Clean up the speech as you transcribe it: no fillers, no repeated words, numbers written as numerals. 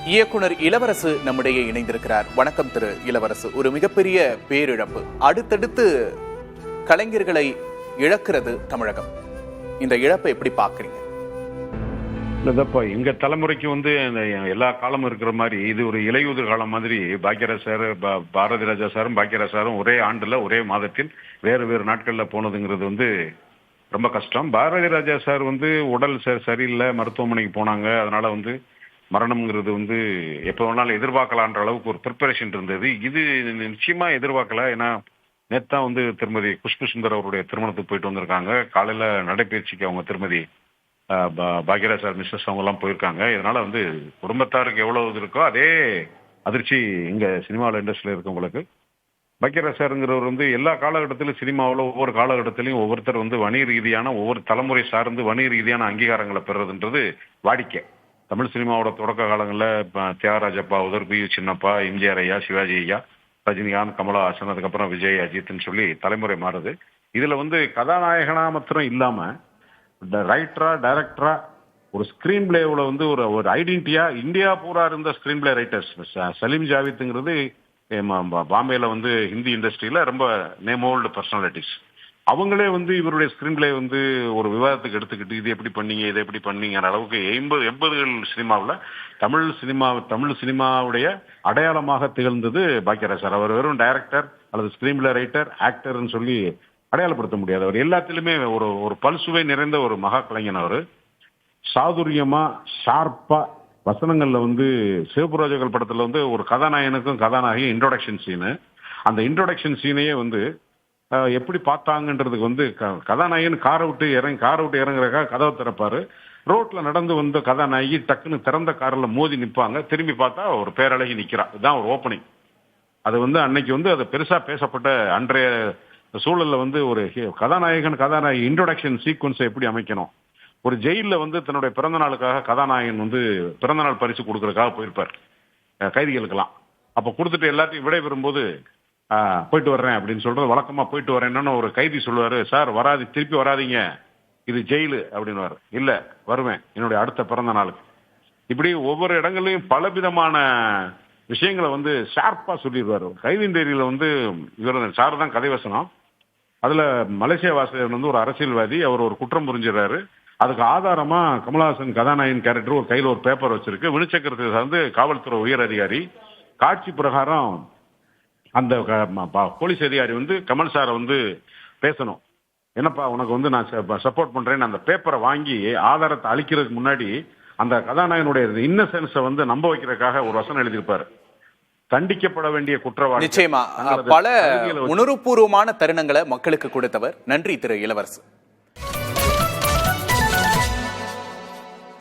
இயக்குனர் இளவரசு நம்மிடையே இணைந்திருக்கிறார். வணக்கம் திரு இளவரசு. ஒரு மிகப்பெரிய பேரிழப்பு, அடுத்தடுத்து கலைஞர்களை இழக்கிறது தமிழகம். இந்த இழப்பை எப்படி பாக்குறீங்க? இல்லப்பா, எங்க தலைமுறைக்கு எல்லா காலமும் இருக்கிற மாதிரி இது ஒரு இலையுதிர் காலம் மாதிரி. பாக்யராஜ் சார், பாரதி ராஜா சாரும் பாக்யராஜ் சாரும் ஒரே ஆண்டுல ஒரே மாதத்தில் வேறு வேறு நாட்கள்ல போனதுங்கிறது ரொம்ப கஷ்டம். பாரதி ராஜா சார் உடல் சரியில்லை, மருத்துவமனைக்கு போனாங்க. அதனால மரணம்ங்கிறது எப்போ வேணாலும் எதிர்பார்க்கலான்ற அளவுக்கு ஒரு ப்ரிப்பரேஷன் இருந்தது. இது நிச்சயமா எதிர்பார்க்கல. ஏன்னா நேத்தான் திருமதி குஷ்பு சுந்தர் அவருடைய திருமணத்துக்கு போயிட்டு வந்திருக்காங்க. காலையில நடைபயிற்சிக்கு அவங்க திருமதி பாக்யராஜ் சார் மிஸ்ஸஸ் அவங்க எல்லாம் போயிருக்காங்க. இதனால குடும்பத்தாருக்கு எவ்வளவு இருக்கோ அதே அதிர்ச்சி இங்க சினிமாவில் இண்டஸ்ட்ரியில் இருக்கவங்களுக்கு. பாக்யராஜ் சாருங்கிறவர் எல்லா காலகட்டத்திலும் சினிமாவில் ஒவ்வொரு காலகட்டத்திலையும் ஒவ்வொருத்தர் வணிக ரீதியான ஒவ்வொரு தலைமுறை சார்ந்து வணிக ரீதியான அங்கீகாரங்களை பெறுறதுன்றது வாடிக்கை. தமிழ் சினிமாவோட தொடக்க காலங்களில் தியாகராஜப்பா, உதர் பி சின்னப்பா, எம்ஜிஆர் ஐயா, சிவாஜி ஐயா, ரஜினிகாந்த், கமலஹாசன், அதுக்கப்புறம் விஜய், அஜித்னு சொல்லி தலைமுறை மாறுது. இதுல கதாநாயகனா மாத்திரம் இல்லாம ரைட்டரா, டைரக்டரா, ஒரு ஸ்கிரீன் பிளேவுல ஒரு ஐடென்டிட்டியா இந்தியா பூரா இருந்த ஸ்கிரீன் பிளே ரைட்டர்ஸ். சலீம் ஜாவித்ங்கிறது பாம்பேல ஹிந்தி இண்டஸ்ட்ரியில ரொம்ப நேம் ஓல்டு பர்சனாலிட்டிஸ். அவங்களே இவருடைய ஸ்கிரீன் பிளே ஒரு விவாதத்துக்கு எடுத்துக்கிட்டு இது எப்படி பண்ணீங்க, இதை எப்படி பண்ணீங்கிற அளவுக்கு 80கள் சினிமாவில் தமிழ் சினிமாவுடைய அடையாளமாக திகழ்ந்தது பாக்யராஜ் சார். அவர் வெறும் டைரக்டர் அல்லது ஸ்கிரீன் பிளே ரைட்டர், ஆக்டர்னு சொல்லி அடையாளப்படுத்த முடியாது. அவர் எல்லாத்திலுமே ஒரு பல்சுவை நிறைந்த ஒரு மகா கலைஞன். அவர் சாதுரியமா, ஷார்ப்பா வசனங்கள்ல சிவபுராஜர்கள் படத்துல ஒரு கதாநாயகனுக்கும் கதாநாயகி இன்ட்ரோடக்ஷன் சீனு. அந்த இன்ட்ரோடக்ஷன் சீனையே எப்படி பார்த்தாங்கன்றதுக்கு கதாநாயகன் காரை விட்டு இறங்குறக்காக கதவை திறப்பாரு. ரோட்ல நடந்து வந்த கதாநாயகி டக்குன்னு திறந்த கார்ல மோதி நிற்பாங்க. திரும்பி பார்த்தா ஒரு பேரழகி நிக்கிறா. இதுதான் ஒரு ஓப்பனிங். அது அன்னைக்கு அது பெருசா பேசப்பட்ட அன்றைய சூழல்ல ஒரு கதாநாயகி இன்ட்ரோடக்ஷன் சீக்வன்ஸை எப்படி அமைக்கணும். ஒரு ஜெயில தன்னுடைய பிறந்த நாளுக்காக கதாநாயகன் பிறந்த நாள் பரிசு கொடுக்கறதுக்காக போயிருப்பார் கைதிகளுக்கெல்லாம். அப்ப கொடுத்துட்டு எல்லாத்தையும் விடை பெறும்போது போயிட்டு வர்றேன் அப்படின்னு சொல்றது வழக்கமா. போயிட்டு வரேன்னு ஒரு கைதி சொல்லுவாரு, சார் திருப்பி வராதிங்க, இது ஜெயிலு அப்படின்னுவாரு. இல்ல, வருவேன் என்னுடைய அடுத்த பிறந்த நாளுக்கு. இப்படி ஒவ்வொரு இடங்கள்லயும் பலவிதமான விஷயங்களை ஷார்ப்பா சொல்லிடுவாரு. கைதின் டேரியில இவர் சார் தான் கதை வசனம். அதுல மலேசியா வாசகர் ஒரு அரசியல்வாதி, அவர் ஒரு குற்றம் புரிஞ்சிடறாரு. அதுக்கு ஆதாரமா கமலஹாசன் கதாநாயகன் கேரக்டர் ஒரு கையில ஒரு பேப்பர் வச்சிருக்கு. வினுச்சக்கரத்தை சார்ந்து காவல்துறை உயர் அதிகாரி. காட்சி பிரகாரம் அந்த போலீஸ் அதிகாரி கமல் சாரை பேசணும். என்னப்பா உனக்கு நான் சப்போர்ட் பண்றேன்னு அந்த பேப்பரை வாங்கி ஆதாரத்தை அளிக்கிறதுக்கு முன்னாடி அந்த கதாநாயகனுடைய இன்னசென்ஸை நம்ப வைக்கிறதுக்காக ஒரு வசனம் எழுதியிருப்பாரு. தண்டிக்கப்பட வேண்டிய குற்றவாளி. நிச்சயமா பல உணர்வுபூர்வமான தருணங்களை மக்களுக்கு கொடுத்தவர். நன்றி திரு இளவரசு.